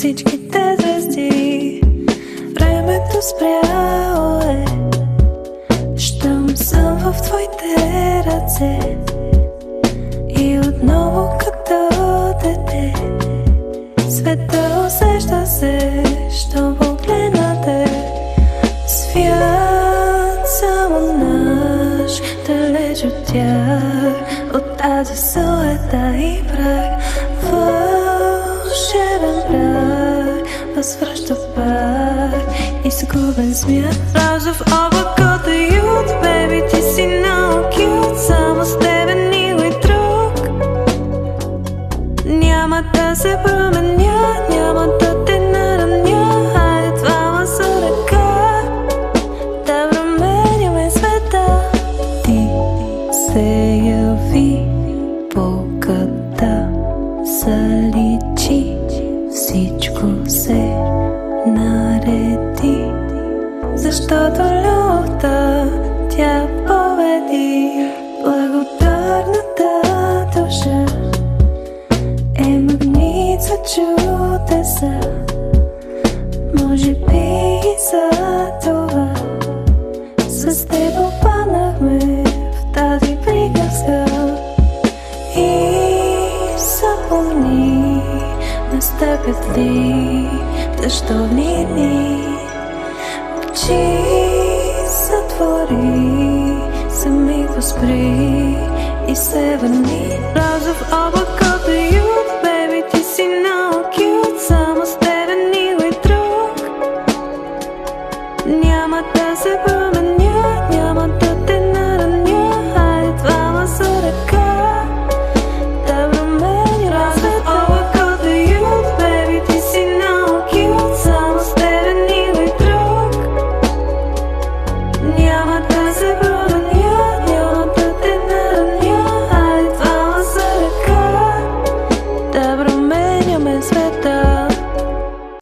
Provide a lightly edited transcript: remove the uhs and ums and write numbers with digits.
всичките звезди. Времето спряло е, щом съм в твоите ръце. И отново като дете света усеща се, щом погледна те. Свят само наш, далеч от тях, от тази суета и прах. Вълшебен прах възвръща пак, изгубен смях. Розов облак от уют, беби, ти си много кют. Само с тебе никой друг няма да се променя, няма да те нараня. Хайде двама за ръка да променяме света. Ти се яви, Богата заличи, всичко се нареди, защото любовта тя победи. Благодарната душа е магнит за чудеса, може би и за това с теб опаднахме в тази приказка. И запомни, настъпят ли дъждовни дни, очи затвори, сами го спри и се върни. Розов облак